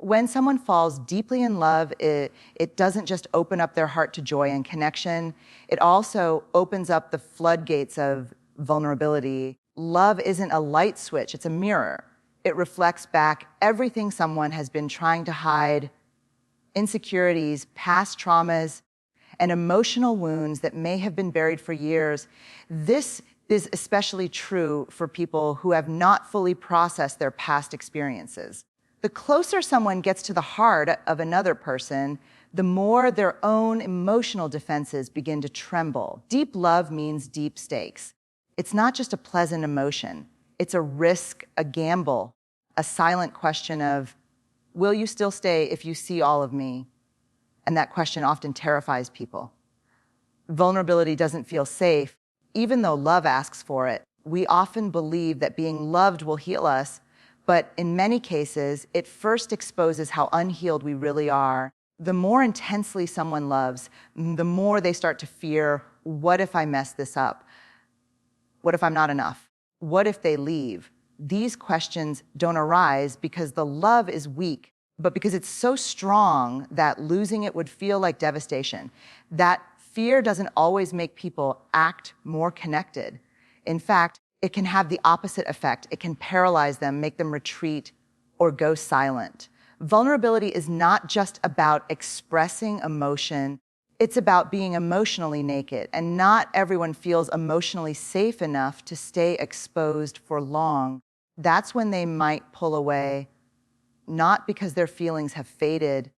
When someone falls deeply in love, it doesn't just open up their heart to joy and connection, it also opens up the floodgates of vulnerability. Love isn't a light switch, it's a mirror. It reflects back everything someone has been trying to hide, insecurities, past traumas, and emotional wounds that may have been buried for years. This is especially true for people who have not fully processed their past experiences. The closer someone gets to the heart of another person, the more their own emotional defenses begin to tremble. Deep love means deep stakes. It's not just a pleasant emotion. It's a risk, a gamble, a silent question of, will you still stay if you see all of me? And that question often terrifies people. Vulnerability doesn't feel safe, even though love asks for it. We often believe that being loved will heal us, but in many cases, it first exposes how unhealed we really are. The more intensely someone loves, the more they start to fear, what if I mess this up? What if I'm not enough? What if they leave? These questions don't arise because the love is weak, but because it's so strong that losing it would feel like devastation. That fear doesn't always make people act more connected. In fact, it can have the opposite effect. It can paralyze them, make them retreat, or go silent. Vulnerability is not just about expressing emotion. It's about being emotionally naked, and not everyone feels emotionally safe enough to stay exposed for long. That's when they might pull away, not because their feelings have faded,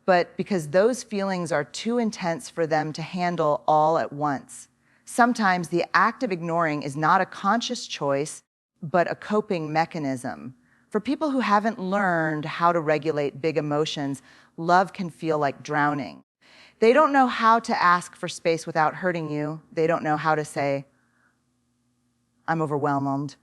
but because those feelings are too intense for them to handle all at once. Sometimes the act of ignoring is not a conscious choice, but a coping mechanism. For people who haven't learned how to regulate big emotions, love can feel like drowning. They don't know how to ask for space without hurting you. They don't know how to say, I'm overwhelmed,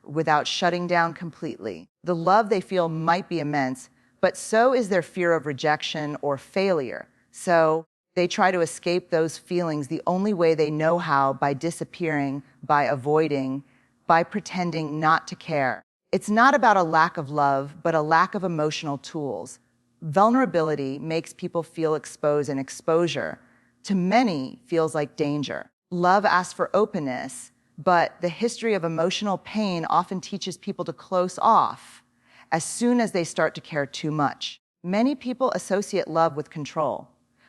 without shutting down completely. The love they feel might be immense, but so is their fear of rejection or failure. So they try to escape those feelings the only way they know how, by disappearing, by avoiding, by pretending not to care. It's not about a lack of love, but a lack of emotional tools. Vulnerability makes people feel exposed, and exposure, to many, feels like danger. Love asks for openness, but the history of emotional pain often teaches people to close off as soon as they start to care too much. Many people associate love with control.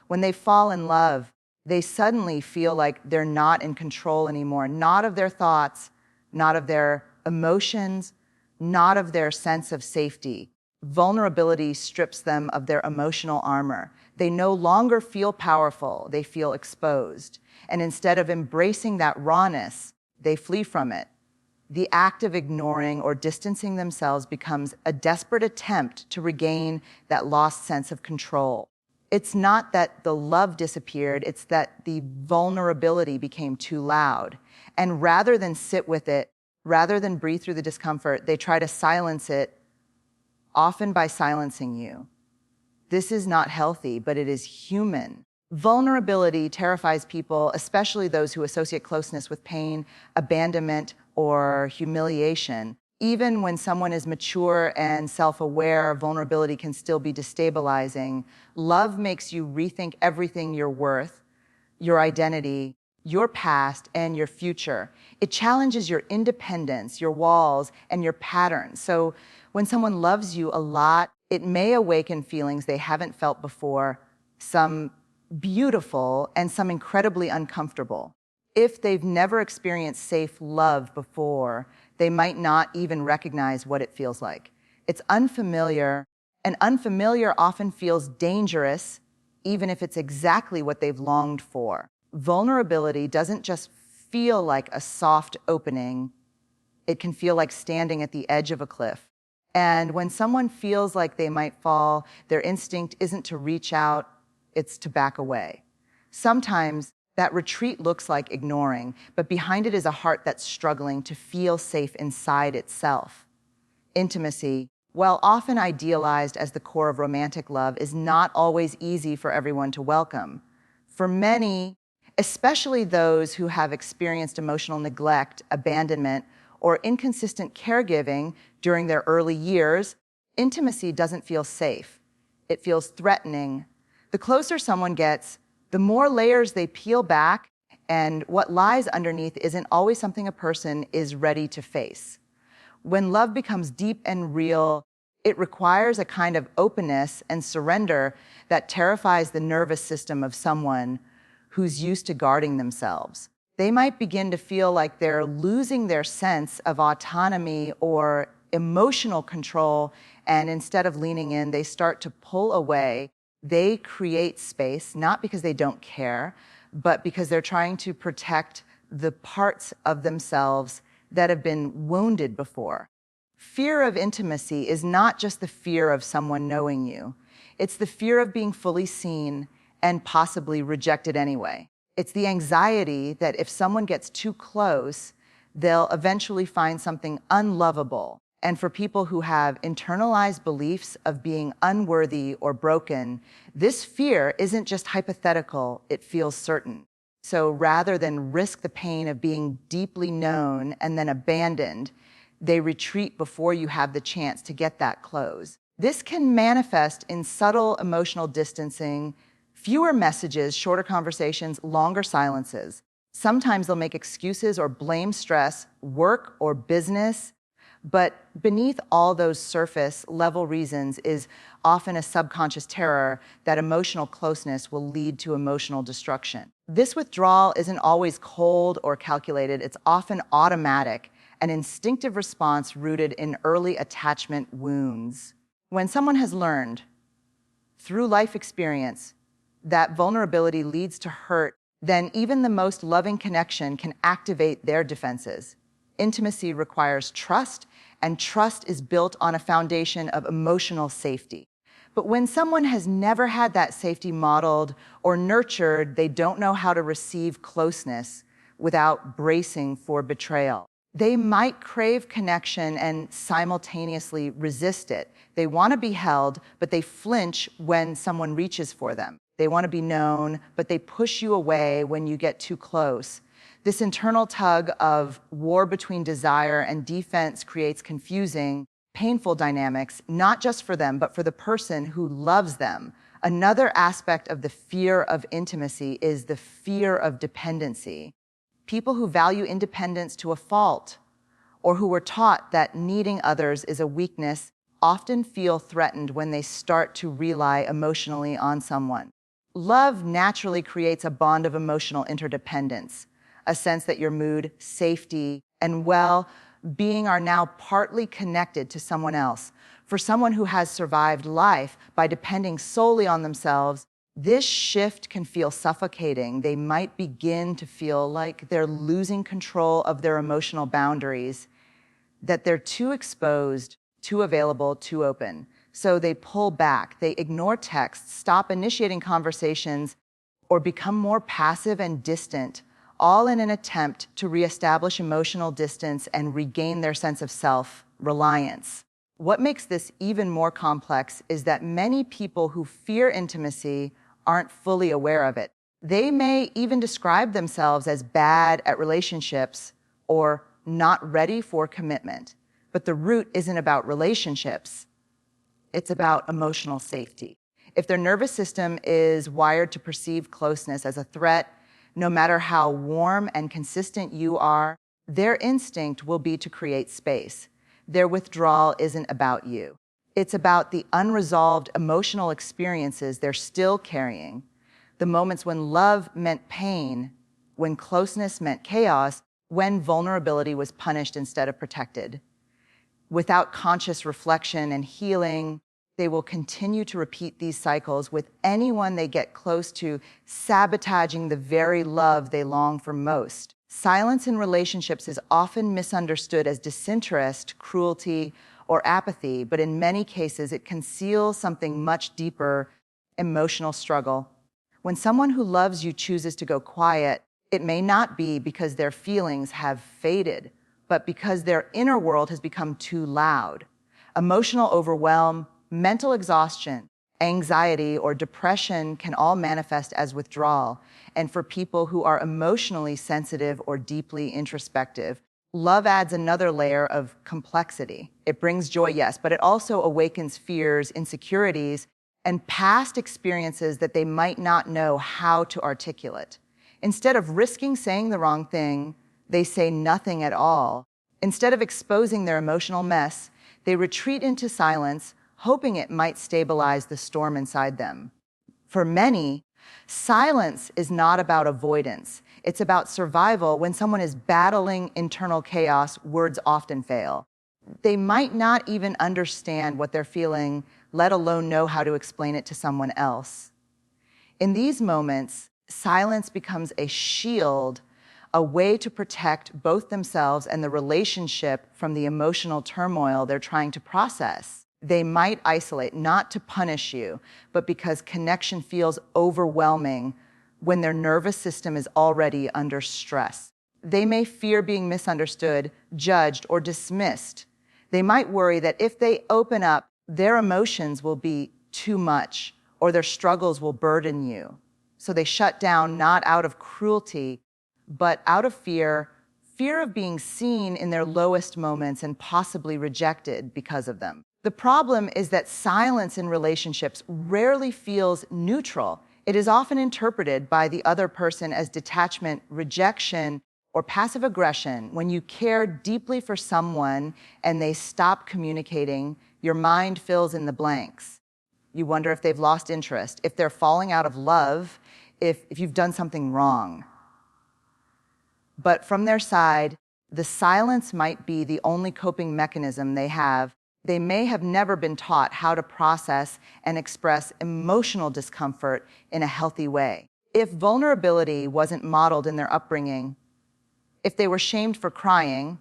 When they fall in love, they suddenly feel like they're not in control anymore, not of their thoughts, not of their emotions, not of their sense of safety. Vulnerability strips them of their emotional armor. They no longer feel powerful, they feel exposed. And instead of embracing that rawness, they flee from it. The act of ignoring or distancing themselves becomes a desperate attempt to regain that lost sense of control. It's not that the love disappeared, it's that the vulnerability became too loud. And rather than sit with it, rather than breathe through the discomfort, they try to silence it, often by silencing you. This is not healthy, but it is human. Vulnerability terrifies people, especially those who associate closeness with pain, abandonment, or humiliation. Even when someone is mature and self-aware, vulnerability can still be destabilizing. Love makes you rethink everything you're worth, your identity, your past, and your future. It challenges your independence, your walls, and your patterns. So when someone loves you a lot, it may awaken feelings they haven't felt before, some beautiful and some incredibly uncomfortable. If they've never experienced safe love before, they might not even recognize what it feels like. It's unfamiliar, and unfamiliar often feels dangerous, even if it's exactly what they've longed for. Vulnerability doesn't just feel like a soft opening, it can feel like standing at the edge of a cliff. And when someone feels like they might fall, their instinct isn't to reach out, it's to back away. Sometimes that retreat looks like ignoring, but behind it is a heart that's struggling to feel safe inside itself. Intimacy, while often idealized as the core of romantic love, is not always easy for everyone to welcome. For many, especially those who have experienced emotional neglect, abandonment, or inconsistent caregiving during their early years, Intimacy doesn't feel safe. It feels threatening. The closer someone gets, the more layers they peel back, and what lies underneath isn't always something a person is ready to face. When love becomes deep and real, it requires a kind of openness and surrender that terrifies the nervous system of someone who's used to guarding themselves. They might begin to feel like they're losing their sense of autonomy or emotional control, and instead of leaning in, they start to pull away. They create space, not because they don't care, but because they're trying to protect the parts of themselves that have been wounded before. Fear of intimacy is not just the fear of someone knowing you. It's the fear of being fully seen and possibly rejected anyway. It's the anxiety that if someone gets too close, they'll eventually find something unlovable. And for people who have internalized beliefs of being unworthy or broken, this fear isn't just hypothetical, it feels certain. So rather than risk the pain of being deeply known and then abandoned, they retreat before you have the chance to get that close. This can manifest in subtle emotional distancing, fewer messages, shorter conversations, longer silences. Sometimes they'll make excuses or blame stress, work or business, but beneath all those surface level reasons is often a subconscious terror that emotional closeness will lead to emotional destruction. This withdrawal isn't always cold or calculated. It's often automatic, an instinctive response rooted in early attachment wounds. When someone has learned through life experience that vulnerability leads to hurt, then even the most loving connection can activate their defenses. Intimacy requires trust, and trust is built on a foundation of emotional safety. But when someone has never had that safety modeled or nurtured, they don't know how to receive closeness without bracing for betrayal. They might crave connection and simultaneously resist it. They want to be held, but they flinch when someone reaches for them. They want to be known, but they push you away when you get too close. This internal tug of war between desire and defense creates confusing, painful dynamics, not just for them, but for the person who loves them. Another aspect of the fear of intimacy is the fear of dependency. People who value independence to a fault, or who were taught that needing others is a weakness, often feel threatened when they start to rely emotionally on someone. Love naturally creates a bond of emotional interdependence, a sense that your mood, safety, and well-being are now partly connected to someone else. For someone who has survived life by depending solely on themselves, this shift can feel suffocating. They might begin to feel like they're losing control of their emotional boundaries, that they're too exposed, too available, too open. So they pull back, they ignore texts, stop initiating conversations, or become more passive and distant, all in an attempt to reestablish emotional distance and regain their sense of self-reliance. What makes this even more complex is that many people who fear intimacy aren't fully aware of it. They may even describe themselves as bad at relationships or not ready for commitment. But the root isn't about relationships. It's about emotional safety. If their nervous system is wired to perceive closeness as a threat, no matter how warm and consistent you are, their instinct will be to create space. Their withdrawal isn't about you. It's about the unresolved emotional experiences they're still carrying, the moments when love meant pain, when closeness meant chaos, when vulnerability was punished instead of protected. Without conscious reflection and healing, they will continue to repeat these cycles with anyone they get close to, sabotaging the very love they long for most. Silence in relationships is often misunderstood as disinterest, cruelty, or apathy, but in many cases it conceals something much deeper: emotional struggle. When someone who loves you chooses to go quiet, it may not be because their feelings have faded, but because their inner world has become too loud. Emotional overwhelm, mental exhaustion, anxiety, or depression can all manifest as withdrawal. And for people who are emotionally sensitive or deeply introspective, Love adds another layer of complexity. It brings joy, yes, but it also awakens fears, insecurities, and past experiences that they might not know how to articulate. Instead of risking saying the wrong thing, they say nothing at all. Instead of exposing their emotional mess, they retreat into silence, hoping it might stabilize the storm inside them. For many, silence is not about avoidance. It's about survival. When someone is battling internal chaos, words often fail. They might not even understand what they're feeling, let alone know how to explain it to someone else. In these moments, silence becomes a shield, a way to protect both themselves and the relationship from the emotional turmoil they're trying to process. They might isolate, not to punish you, but because connection feels overwhelming when their nervous system is already under stress. They may fear being misunderstood, judged, or dismissed. They might worry that if they open up, their emotions will be too much, or their struggles will burden you. So they shut down, not out of cruelty, but out of fear of being seen in their lowest moments and possibly rejected because of them. The problem is that silence in relationships rarely feels neutral. It is often interpreted by the other person as detachment, rejection, or passive aggression. When you care deeply for someone and they stop communicating, your mind fills in the blanks. You wonder if they've lost interest, if they're falling out of love, if you've done something wrong. But from their side, the silence might be the only coping mechanism they have. They may have never been taught how to process and express emotional discomfort in a healthy way. If vulnerability wasn't modeled in their upbringing, if they were shamed for crying,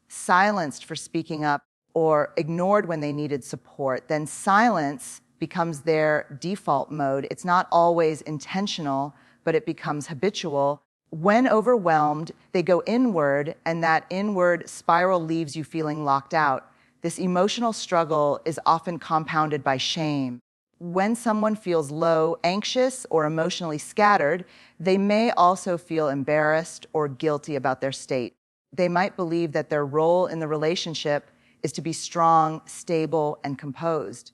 silenced for speaking up, or ignored when they needed support, then silence becomes their default mode. It's not always intentional, but it becomes habitual. When overwhelmed, they go inward, and that inward spiral leaves you feeling locked out. This emotional struggle is often compounded by shame. When someone feels low, anxious, or emotionally scattered, they may also feel embarrassed or guilty about their state. They might believe that their role in the relationship is to be strong, stable, and composed.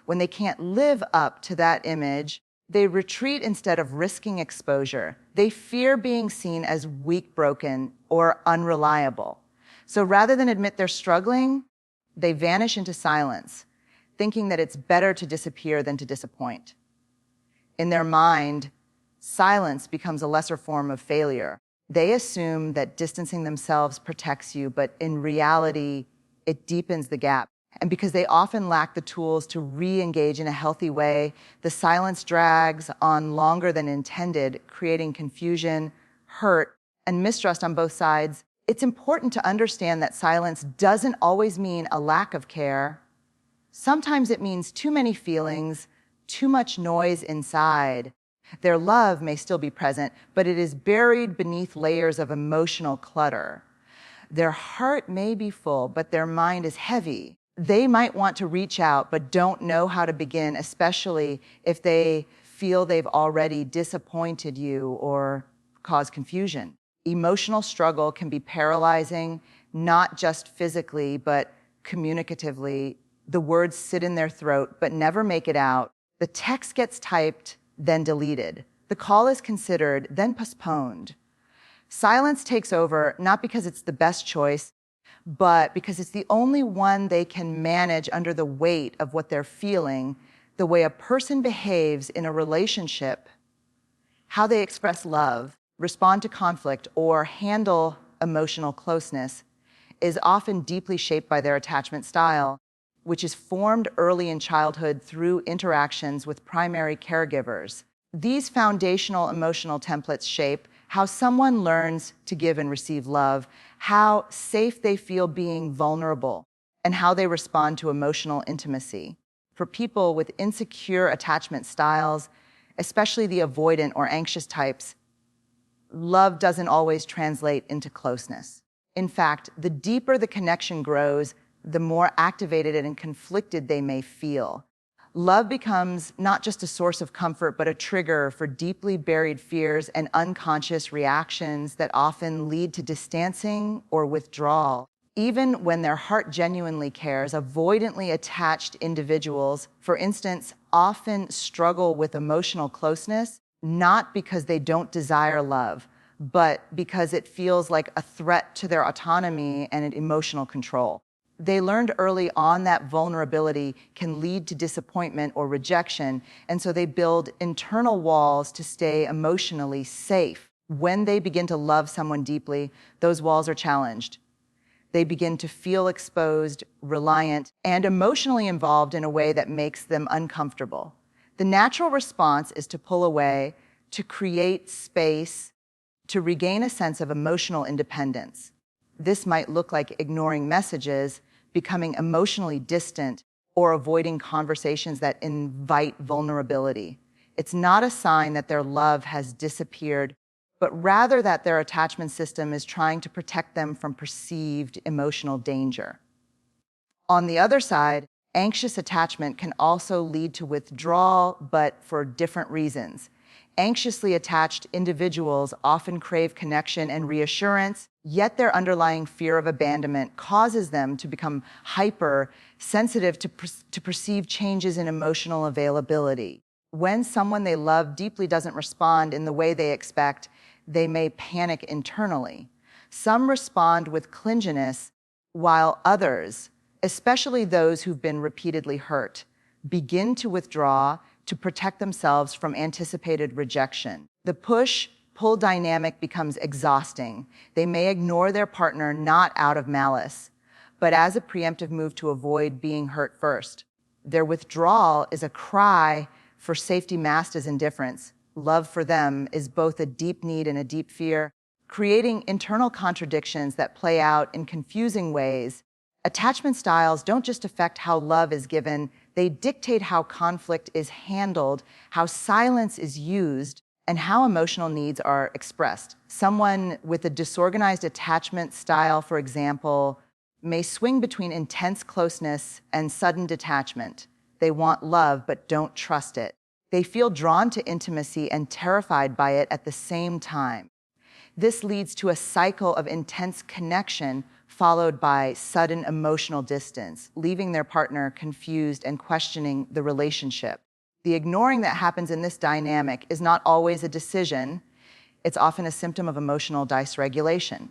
When they can't live up to that image, they retreat instead of risking exposure. They fear being seen as weak, broken, or unreliable. So rather than admit they're struggling, they vanish into silence, thinking that it's better to disappear than to disappoint. In their mind, silence becomes a lesser form of failure. They assume that distancing themselves protects you, but in reality, it deepens the gap. And because they often lack the tools to re-engage in a healthy way, the silence drags on longer than intended, creating confusion, hurt, and mistrust on both sides. It's important to understand that silence doesn't always mean a lack of care. Sometimes it means too many feelings, too much noise inside. Their love may still be present, but it is buried beneath layers of emotional clutter. Their heart may be full, but their mind is heavy. They might want to reach out, but don't know how to begin, especially if they feel they've already disappointed you or caused confusion. Emotional struggle can be paralyzing, not just physically, but communicatively. The words sit in their throat, but never make it out. The text gets typed, then deleted. The call is considered, then postponed. Silence takes over, not because it's the best choice, but because it's the only one they can manage under the weight of what they're feeling. The way a person behaves in a relationship, how they express love, respond to conflict, or handle emotional closeness is often deeply shaped by their attachment style, which is formed early in childhood through interactions with primary caregivers. These foundational emotional templates shape how someone learns to give and receive love, how safe they feel being vulnerable, and how they respond to emotional intimacy. For people with insecure attachment styles, especially the avoidant or anxious types, love doesn't always translate into closeness. In fact, the deeper the connection grows, the more activated and conflicted they may feel. Love becomes not just a source of comfort, but a trigger for deeply buried fears and unconscious reactions that often lead to distancing or withdrawal. Even when their heart genuinely cares, avoidantly attached individuals, for instance, often struggle with emotional closeness, not because they don't desire love, but because it feels like a threat to their autonomy and emotional control. They learned early on that vulnerability can lead to disappointment or rejection, and so they build internal walls to stay emotionally safe. When they begin to love someone deeply, those walls are challenged. They begin to feel exposed, reliant, and emotionally involved in a way that makes them uncomfortable. The natural response is to pull away, to create space, to regain a sense of emotional independence. This might look like ignoring messages, becoming emotionally distant, or avoiding conversations that invite vulnerability. It's not a sign that their love has disappeared, but rather that their attachment system is trying to protect them from perceived emotional danger. On the other side, anxious attachment can also lead to withdrawal, but for different reasons. Anxiously attached individuals often crave connection and reassurance, yet their underlying fear of abandonment causes them to become hypersensitive to perceived changes in emotional availability. When someone they love deeply doesn't respond in the way they expect, they may panic internally. Some respond with clinginess, while others, especially those who've been repeatedly hurt, begin to withdraw to protect themselves from anticipated rejection. The push-pull dynamic becomes exhausting. They may ignore their partner not out of malice, but as a preemptive move to avoid being hurt first. Their withdrawal is a cry for safety masked as indifference. Love for them is both a deep need and a deep fear, creating internal contradictions that play out in confusing ways. Attachment styles don't just affect how love is given, they dictate how conflict is handled, how silence is used, and how emotional needs are expressed. Someone with a disorganized attachment style, for example, may swing between intense closeness and sudden detachment. They want love but don't trust it. They feel drawn to intimacy and terrified by it at the same time. This leads to a cycle of intense connection followed by sudden emotional distance, leaving their partner confused and questioning the relationship. The ignoring that happens in this dynamic is not always a decision. It's often a symptom of emotional dysregulation.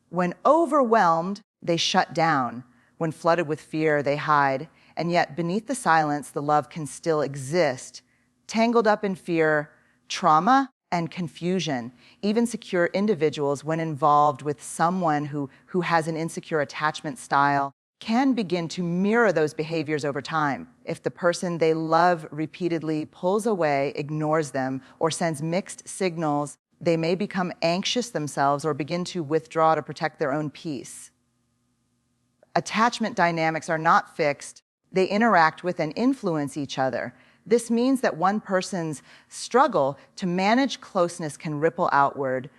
When overwhelmed, they shut down. When flooded with fear, they hide. And yet, beneath the silence, the love can still exist. Tangled up in fear, trauma, and confusion, even secure individuals, when involved with someone who has an insecure attachment style, can begin to mirror those behaviors over time. If the person they love repeatedly pulls away, ignores them, or sends mixed signals, they may become anxious themselves or begin to withdraw to protect their own peace. Attachment dynamics are not fixed. They interact with and influence each other. This means that one person's struggle to manage closeness can ripple outward,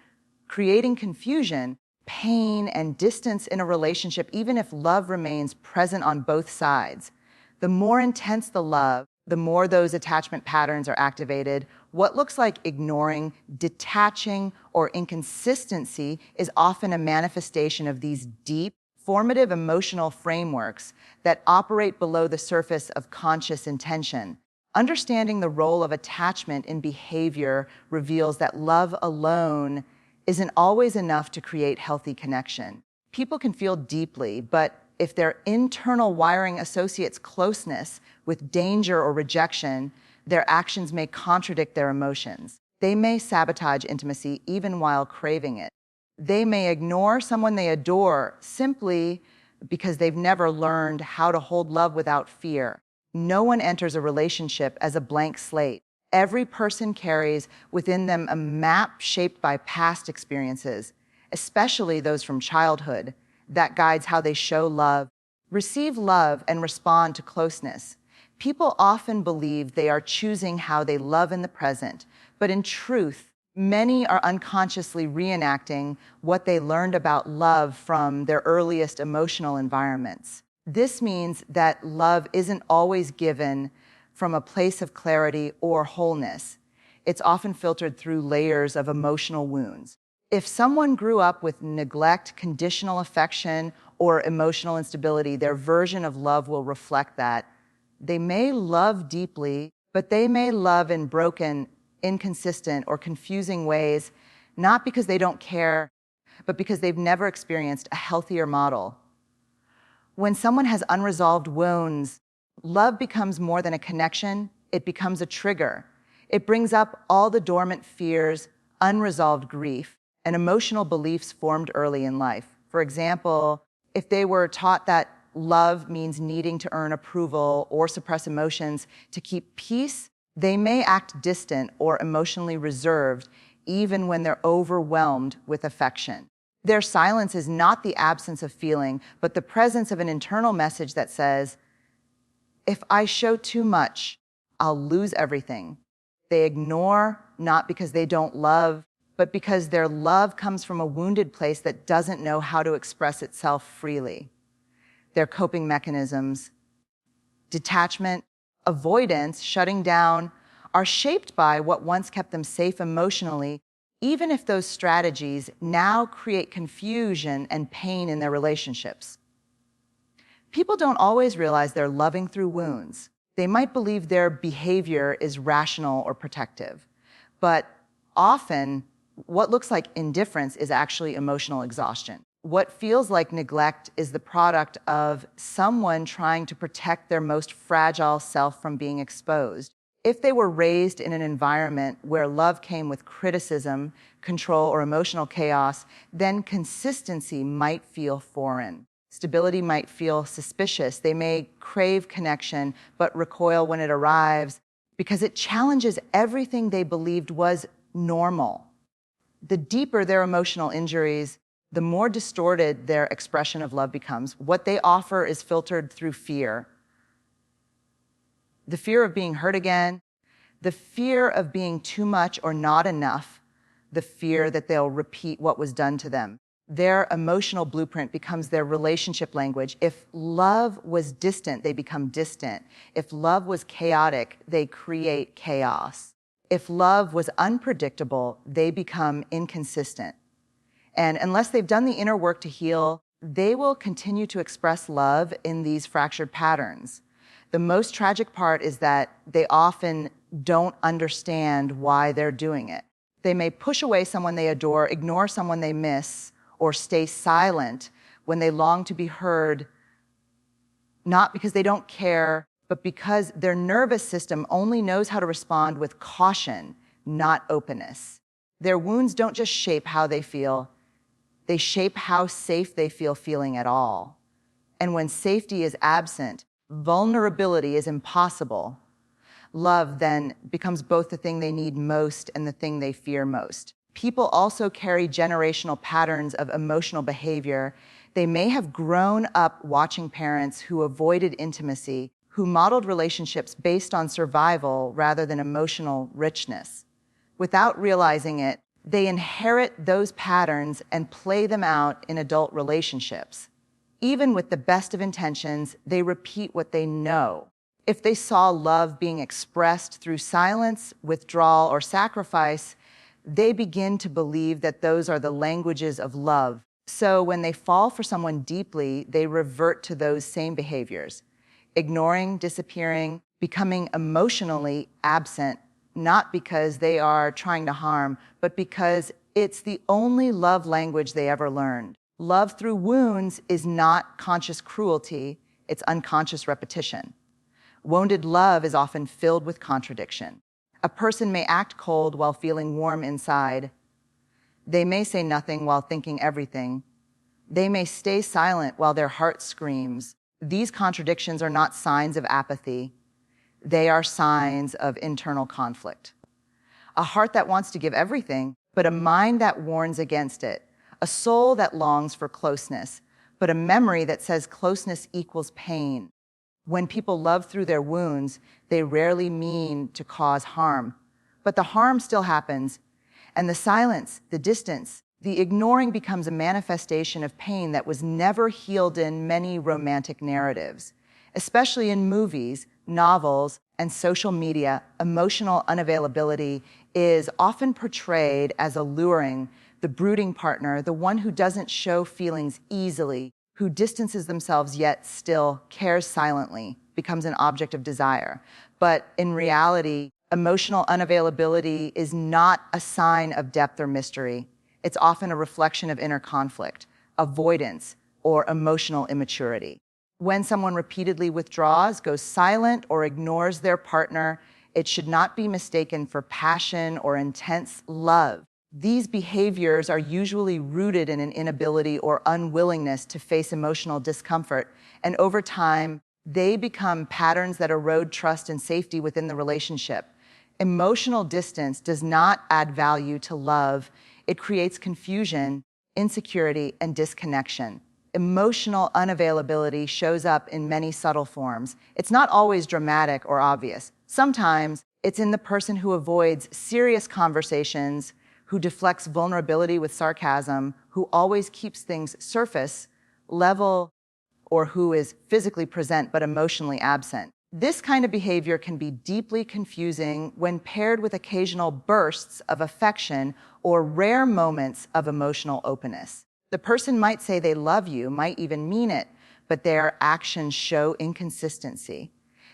creating confusion, pain, and distance in a relationship, even if love remains present on both sides. The more intense the love, the more those attachment patterns are activated. What looks like ignoring, detaching, or inconsistency is often a manifestation of these deep, formative emotional frameworks that operate below the surface of conscious intention. Understanding the role of attachment in behavior reveals that love alone isn't always enough to create healthy connection. People can feel deeply, but if their internal wiring associates closeness with danger or rejection, their actions may contradict their emotions. They may sabotage intimacy even while craving it. They may ignore someone they adore simply because they've never learned how to hold love without fear. No one enters a relationship as a blank slate. Every person carries within them a map shaped by past experiences, especially those from childhood, that guides how they show love, receive love, and respond to closeness. People often believe they are choosing how they love in the present, but in truth, many are unconsciously reenacting what they learned about love from their earliest emotional environments. This means that love isn't always given from a place of clarity or wholeness. It's often filtered through layers of emotional wounds. If someone grew up with neglect, conditional affection, or emotional instability, their version of love will reflect that. They may love deeply, but they may love in broken, inconsistent, or confusing ways, not because they don't care, but because they've never experienced a healthier model. When someone has unresolved wounds, love becomes more than a connection, it becomes a trigger. It brings up all the dormant fears, unresolved grief, and emotional beliefs formed early in life. For example, if they were taught that love means needing to earn approval or suppress emotions to keep peace, they may act distant or emotionally reserved even when they're overwhelmed with affection. Their silence is not the absence of feeling, but the presence of an internal message that says, if I show too much, I'll lose everything. They ignore not because they don't love, but because their love comes from a wounded place that doesn't know how to express itself freely. Their coping mechanisms, detachment, avoidance, shutting down, are shaped by what once kept them safe emotionally, even if those strategies now create confusion and pain in their relationships. People don't always realize they're loving through wounds. They might believe their behavior is rational or protective, but often what looks like indifference is actually emotional exhaustion. What feels like neglect is the product of someone trying to protect their most fragile self from being exposed. If they were raised in an environment where love came with criticism, control, or emotional chaos, then consistency might feel foreign. Stability might feel suspicious. They may crave connection, but recoil when it arrives because it challenges everything they believed was normal. The deeper their emotional injuries, the more distorted their expression of love becomes. What they offer is filtered through fear. The fear of being hurt again, the fear of being too much or not enough, the fear that they'll repeat what was done to them. Their emotional blueprint becomes their relationship language. If love was distant, they become distant. If love was chaotic, they create chaos. If love was unpredictable, they become inconsistent. And unless they've done the inner work to heal, they will continue to express love in these fractured patterns. The most tragic part is that they often don't understand why they're doing it. They may push away someone they adore, ignore someone they miss, or stay silent when they long to be heard, not because they don't care, but because their nervous system only knows how to respond with caution, not openness. Their wounds don't just shape how they feel, they shape how safe they feel feeling at all. And when safety is absent, vulnerability is impossible. Love then becomes both the thing they need most and the thing they fear most. People also carry generational patterns of emotional behavior. They may have grown up watching parents who avoided intimacy, who modeled relationships based on survival rather than emotional richness. Without realizing it, they inherit those patterns and play them out in adult relationships. Even with the best of intentions, they repeat what they know. If they saw love being expressed through silence, withdrawal, or sacrifice, they begin to believe that those are the languages of love. So when they fall for someone deeply, they revert to those same behaviors, ignoring, disappearing, becoming emotionally absent, not because they are trying to harm, but because it's the only love language they ever learned. Love through wounds is not conscious cruelty, it's unconscious repetition. Wounded love is often filled with contradiction. A person may act cold while feeling warm inside. They may say nothing while thinking everything. They may stay silent while their heart screams. These contradictions are not signs of apathy. They are signs of internal conflict. A heart that wants to give everything, but a mind that warns against it. A soul that longs for closeness, but a memory that says closeness equals pain. When people love through their wounds, they rarely mean to cause harm, but the harm still happens. And the silence, the distance, The ignoring becomes a manifestation of pain that was never healed in many romantic narratives. Especially in movies, novels, and social media, emotional unavailability is often portrayed as alluring, the brooding partner, the one who doesn't show feelings easily, who distances themselves yet still cares silently, becomes an object of desire. But in reality, emotional unavailability is not a sign of depth or mystery. It's often a reflection of inner conflict, avoidance, or emotional immaturity. When someone repeatedly withdraws, goes silent, or ignores their partner, it should not be mistaken for passion or intense love. These behaviors are usually rooted in an inability or unwillingness to face emotional discomfort, and over time, they become patterns that erode trust and safety within the relationship. Emotional distance does not add value to love. It creates confusion, insecurity, and disconnection. Emotional unavailability shows up in many subtle forms. It's not always dramatic or obvious. Sometimes it's in the person who avoids serious conversations, who deflects vulnerability with sarcasm, who always keeps things surface level, or who is physically present but emotionally absent. This kind of behavior can be deeply confusing when paired with occasional bursts of affection or rare moments of emotional openness. The person might say they love you, might even mean it, but their actions show inconsistency.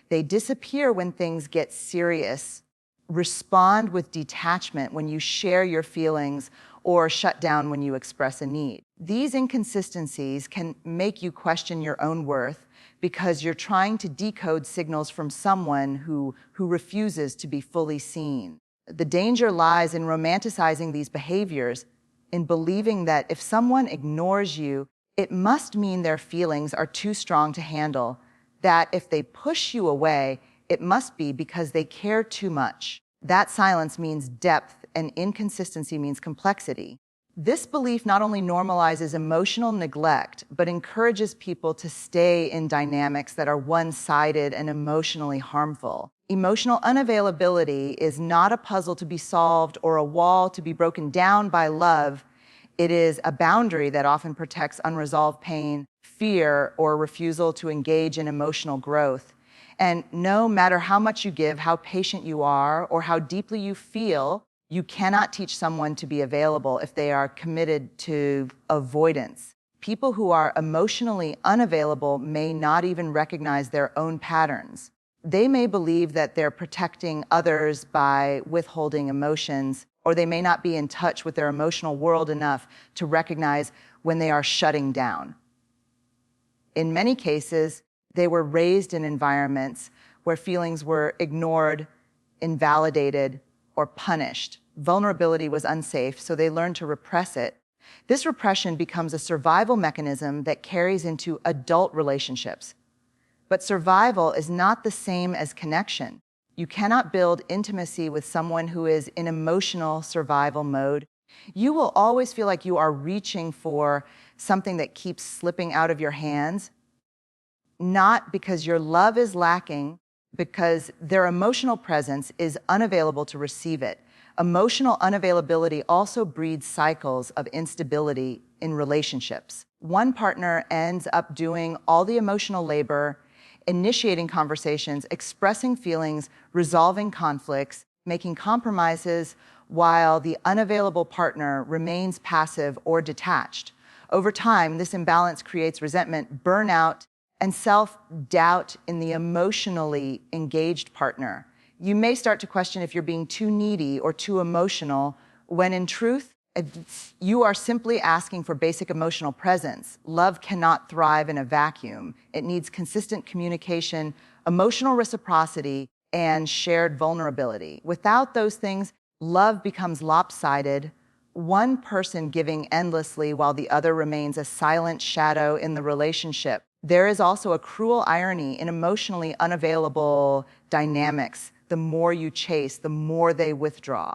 They disappear when things get serious, respond with detachment when you share your feelings, or shut down when you express a need. These inconsistencies can make you question your own worth because you're trying to decode signals from someone who refuses to be fully seen. The danger lies in romanticizing these behaviors, in believing that if someone ignores you, it must mean their feelings are too strong to handle, that if they push you away, it must be because they care too much. That silence means depth, and inconsistency means complexity. This belief not only normalizes emotional neglect, but encourages people to stay in dynamics that are one-sided and emotionally harmful. Emotional unavailability is not a puzzle to be solved or a wall to be broken down by love. It is a boundary that often protects unresolved pain, fear, or refusal to engage in emotional growth. And no matter how much you give, how patient you are, or how deeply you feel, you cannot teach someone to be available if they are committed to avoidance. People who are emotionally unavailable may not even recognize their own patterns. They may believe that they're protecting others by withholding emotions, or they may not be in touch with their emotional world enough to recognize when they are shutting down. In many cases, they were raised in environments where feelings were ignored, invalidated, or punished. Vulnerability was unsafe, so they learned to repress it. This repression becomes a survival mechanism that carries into adult relationships. But survival is not the same as connection. You cannot build intimacy with someone who is in emotional survival mode. You will always feel like you are reaching for something that keeps slipping out of your hands, not because your love is lacking, because their emotional presence is unavailable to receive it. Emotional unavailability also breeds cycles of instability in relationships. One partner ends up doing all the emotional labor, initiating conversations, expressing feelings, resolving conflicts, making compromises, while the unavailable partner remains passive or detached. Over time, this imbalance creates resentment, burnout, and self-doubt in the emotionally engaged partner. You may start to question if you're being too needy or too emotional, when in truth, you are simply asking for basic emotional presence. Love cannot thrive in a vacuum. It needs consistent communication, emotional reciprocity, and shared vulnerability. Without those things, love becomes lopsided, one person giving endlessly while the other remains a silent shadow in the relationship. There is also a cruel irony in emotionally unavailable dynamics. The more you chase, the more they withdraw.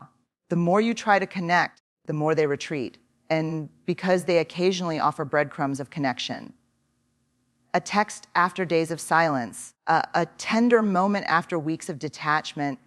The more you try to connect, the more they retreat. And because they occasionally offer breadcrumbs of connection. A text after days of silence, a tender moment after weeks of detachment,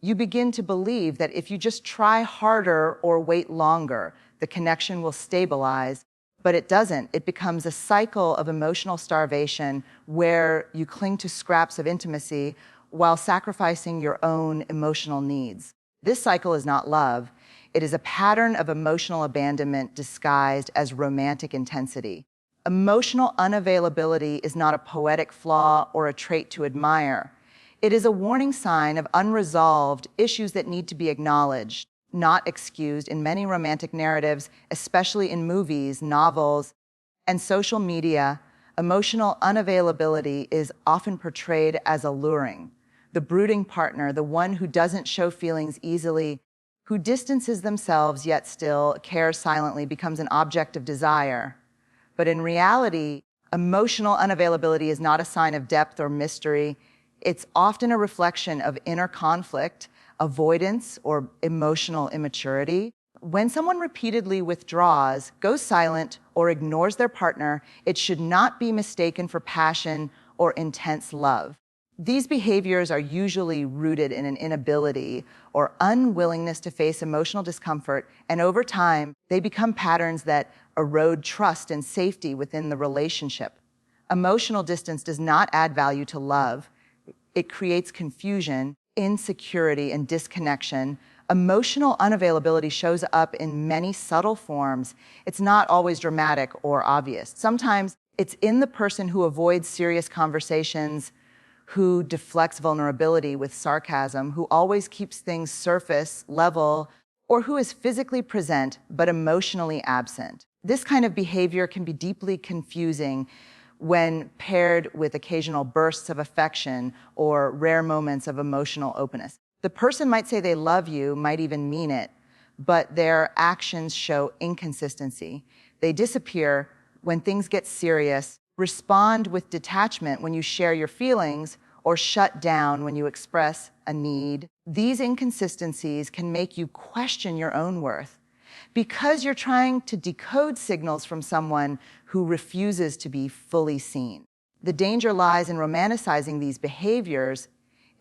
you begin to believe that if you just try harder or wait longer, the connection will stabilize, but it doesn't. It becomes a cycle of emotional starvation where you cling to scraps of intimacy while sacrificing your own emotional needs. This cycle is not love. It is a pattern of emotional abandonment disguised as romantic intensity. Emotional unavailability is not a poetic flaw or a trait to admire. It is a warning sign of unresolved issues that need to be acknowledged, not excused. In many romantic narratives, especially in movies, novels, and social media, emotional unavailability is often portrayed as alluring. The brooding partner, the one who doesn't show feelings easily, who distances themselves yet still cares silently, becomes an object of desire. But in reality, emotional unavailability is not a sign of depth or mystery. It's often a reflection of inner conflict, avoidance, or emotional immaturity. When someone repeatedly withdraws, goes silent, or ignores their partner, it should not be mistaken for passion or intense love. These behaviors are usually rooted in an inability or unwillingness to face emotional discomfort, and over time, they become patterns that erode trust and safety within the relationship. Emotional distance does not add value to love. It creates confusion, insecurity, and disconnection. Emotional unavailability shows up in many subtle forms. It's not always dramatic or obvious. Sometimes it's in the person who avoids serious conversations, who deflects vulnerability with sarcasm, who always keeps things surface level, or who is physically present but emotionally absent. This kind of behavior can be deeply confusing when paired with occasional bursts of affection or rare moments of emotional openness. The person might say they love you, might even mean it, but their actions show inconsistency. They disappear when things get serious, respond with detachment when you share your feelings, or shut down when you express a need. These inconsistencies can make you question your own worth because you're trying to decode signals from someone who refuses to be fully seen. The danger lies in romanticizing these behaviors,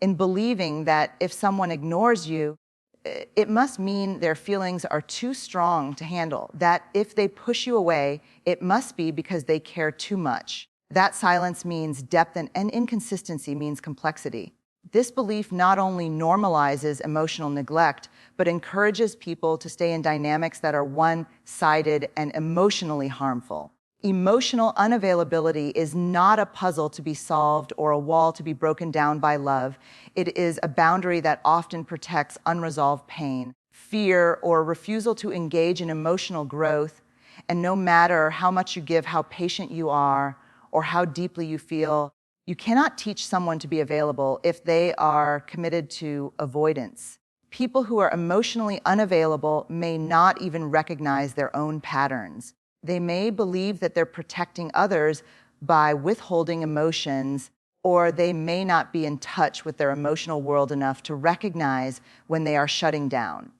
in believing that if someone ignores you, it must mean their feelings are too strong to handle, that if they push you away, it must be because they care too much. That silence means depth, and inconsistency means complexity. This belief not only normalizes emotional neglect, but encourages people to stay in dynamics that are one-sided and emotionally harmful. Emotional unavailability is not a puzzle to be solved or a wall to be broken down by love. It is a boundary that often protects unresolved pain, fear, or refusal to engage in emotional growth. And no matter how much you give, how patient you are, or how deeply you feel, you cannot teach someone to be available if they are committed to avoidance. People who are emotionally unavailable may not even recognize their own patterns. They may believe that they're protecting others by withholding emotions, or they may not be in touch with their emotional world enough to recognize when they are shutting down.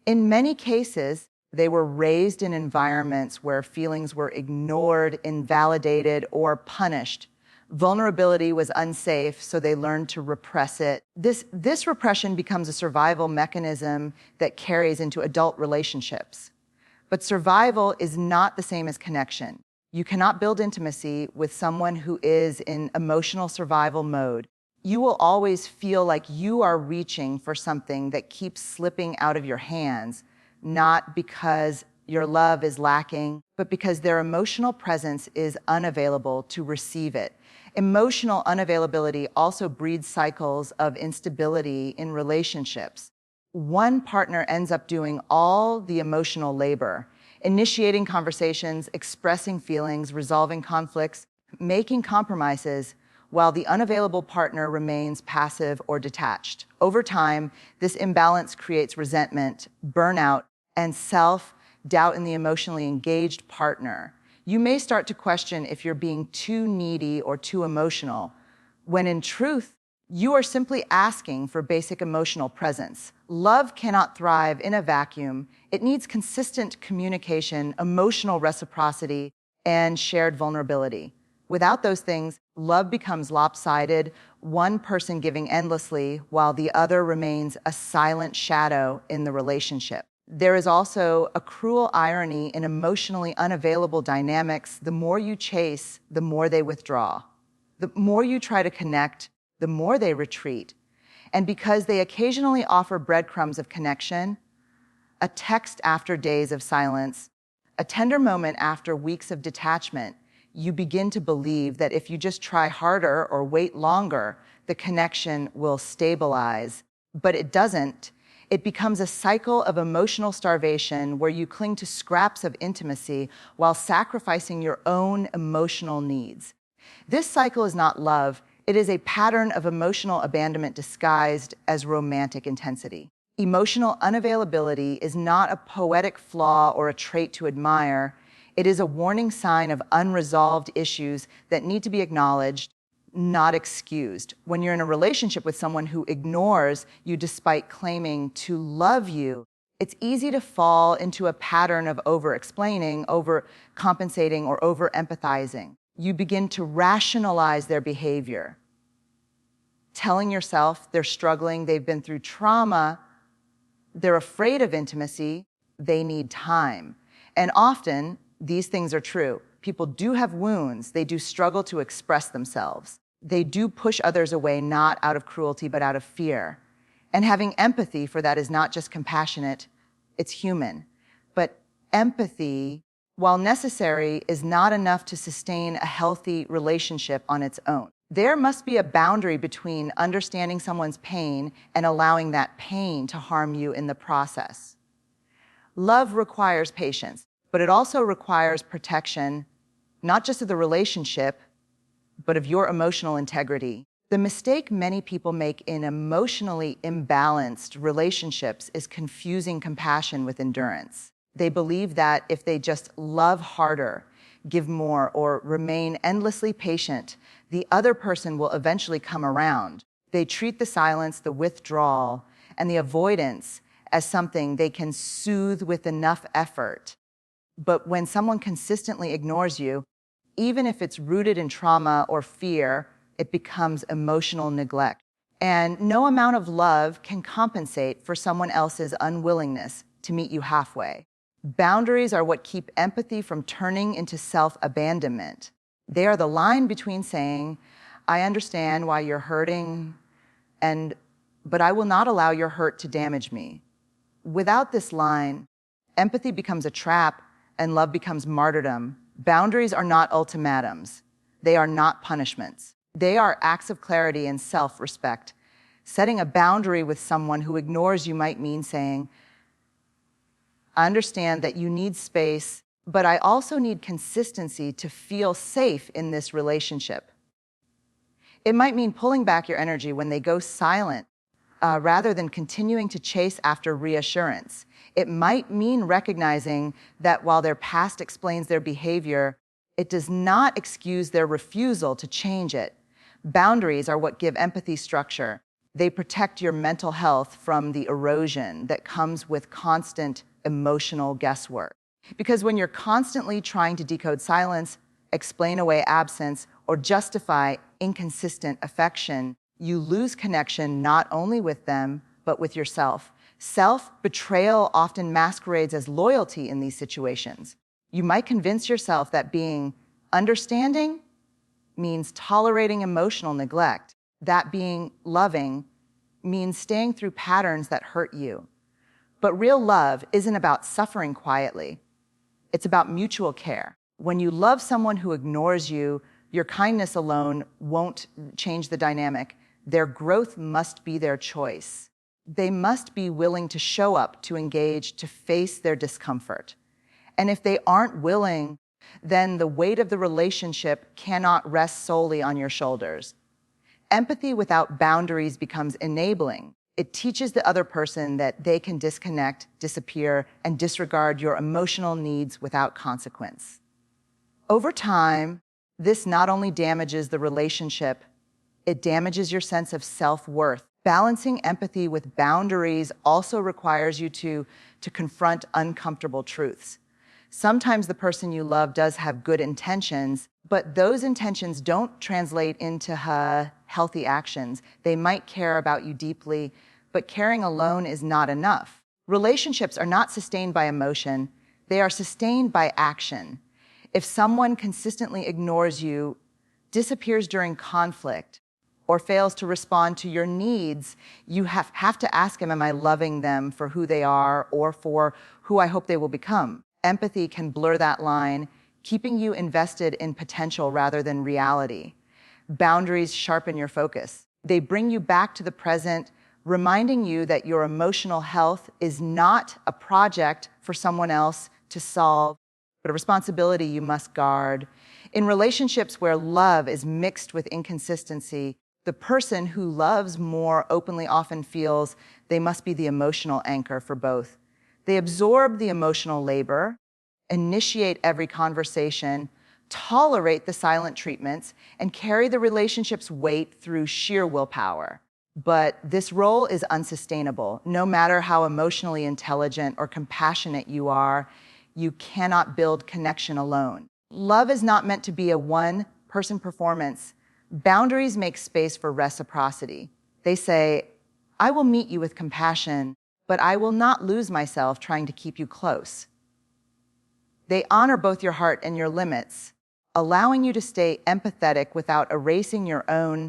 In many cases, they were raised in environments where feelings were ignored, invalidated, or punished. Vulnerability was unsafe, so they learned to repress it. This repression becomes a survival mechanism that carries into adult relationships. But survival is not the same as connection. You cannot build intimacy with someone who is in emotional survival mode. You will always feel like you are reaching for something that keeps slipping out of your hands, not because your love is lacking, but because their emotional presence is unavailable to receive it. Emotional unavailability also breeds cycles of instability in relationships. One partner ends up doing all the emotional labor, initiating conversations, expressing feelings, resolving conflicts, making compromises, while the unavailable partner remains passive or detached. Over time, this imbalance creates resentment, burnout, and self-doubt in the emotionally engaged partner. You may start to question if you're being too needy or too emotional, when in truth, you are simply asking for basic emotional presence. Love cannot thrive in a vacuum. It needs consistent communication, emotional reciprocity, and shared vulnerability. Without those things, love becomes lopsided, one person giving endlessly while the other remains a silent shadow in the relationship. There is also a cruel irony in emotionally unavailable dynamics. The more you chase, the more they withdraw. The more you try to connect, the more they retreat. And because they occasionally offer breadcrumbs of connection, a text after days of silence, a tender moment after weeks of detachment, you begin to believe that if you just try harder or wait longer, the connection will stabilize. But it doesn't. It becomes a cycle of emotional starvation where you cling to scraps of intimacy while sacrificing your own emotional needs. This cycle is not love. It is a pattern of emotional abandonment disguised as romantic intensity. Emotional unavailability is not a poetic flaw or a trait to admire. It is a warning sign of unresolved issues that need to be acknowledged, not excused. When you're in a relationship with someone who ignores you despite claiming to love you, it's easy to fall into a pattern of over-explaining, over-compensating, or over-empathizing. You begin to rationalize their behavior, telling yourself they're struggling, they've been through trauma, they're afraid of intimacy, they need time. And often, these things are true. People do have wounds, they do struggle to express themselves. They do push others away, not out of cruelty, but out of fear. And having empathy for that is not just compassionate, it's human. But empathy, while necessary, is not enough to sustain a healthy relationship on its own. There must be a boundary between understanding someone's pain and allowing that pain to harm you in the process. Love requires patience, but it also requires protection, not just of the relationship, but of your emotional integrity. The mistake many people make in emotionally imbalanced relationships is confusing compassion with endurance. They believe that if they just love harder, give more, or remain endlessly patient, the other person will eventually come around. They treat the silence, the withdrawal, and the avoidance as something they can soothe with enough effort. But when someone consistently ignores you, even if it's rooted in trauma or fear, it becomes emotional neglect. And no amount of love can compensate for someone else's unwillingness to meet you halfway. Boundaries are what keep empathy from turning into self-abandonment. They are the line between saying, I understand why you're hurting, but I will not allow your hurt to damage me. Without this line, empathy becomes a trap and love becomes martyrdom. Boundaries are not ultimatums. They are not punishments. They are acts of clarity and self-respect. Setting a boundary with someone who ignores you might mean saying, I understand that you need space, but I also need consistency to feel safe in this relationship. It might mean pulling back your energy when they go silent, rather than continuing to chase after reassurance. It might mean recognizing that while their past explains their behavior, it does not excuse their refusal to change it. Boundaries are what give empathy structure. They protect your mental health from the erosion that comes with constant emotional guesswork. Because when you're constantly trying to decode silence, explain away absence, or justify inconsistent affection, you lose connection not only with them, but with yourself. Self-betrayal often masquerades as loyalty in these situations. You might convince yourself that being understanding means tolerating emotional neglect, that being loving means staying through patterns that hurt you. But real love isn't about suffering quietly. It's about mutual care. When you love someone who ignores you, your kindness alone won't change the dynamic. Their growth must be their choice. They must be willing to show up, to engage, to face their discomfort. And if they aren't willing, then the weight of the relationship cannot rest solely on your shoulders. Empathy without boundaries becomes enabling. It teaches the other person that they can disconnect, disappear, and disregard your emotional needs without consequence. Over time, this not only damages the relationship, it damages your sense of self-worth. Balancing empathy with boundaries also requires you to confront uncomfortable truths. Sometimes the person you love does have good intentions, but those intentions don't translate into healthy actions. They might care about you deeply, but caring alone is not enough. Relationships are not sustained by emotion, they are sustained by action. If someone consistently ignores you, disappears during conflict, or fails to respond to your needs, you have to ask them, am I loving them for who they are or for who I hope they will become? Empathy can blur that line, keeping you invested in potential rather than reality. Boundaries sharpen your focus. They bring you back to the present, reminding you that your emotional health is not a project for someone else to solve, but a responsibility you must guard. In relationships where love is mixed with inconsistency, the person who loves more openly often feels they must be the emotional anchor for both. They absorb the emotional labor, initiate every conversation, tolerate the silent treatments, and carry the relationship's weight through sheer willpower. But this role is unsustainable. No matter how emotionally intelligent or compassionate you are, you cannot build connection alone. Love is not meant to be a one-person performance. Boundaries make space for reciprocity. They say, I will meet you with compassion, but I will not lose myself trying to keep you close. They honor both your heart and your limits, allowing you to stay empathetic without erasing your own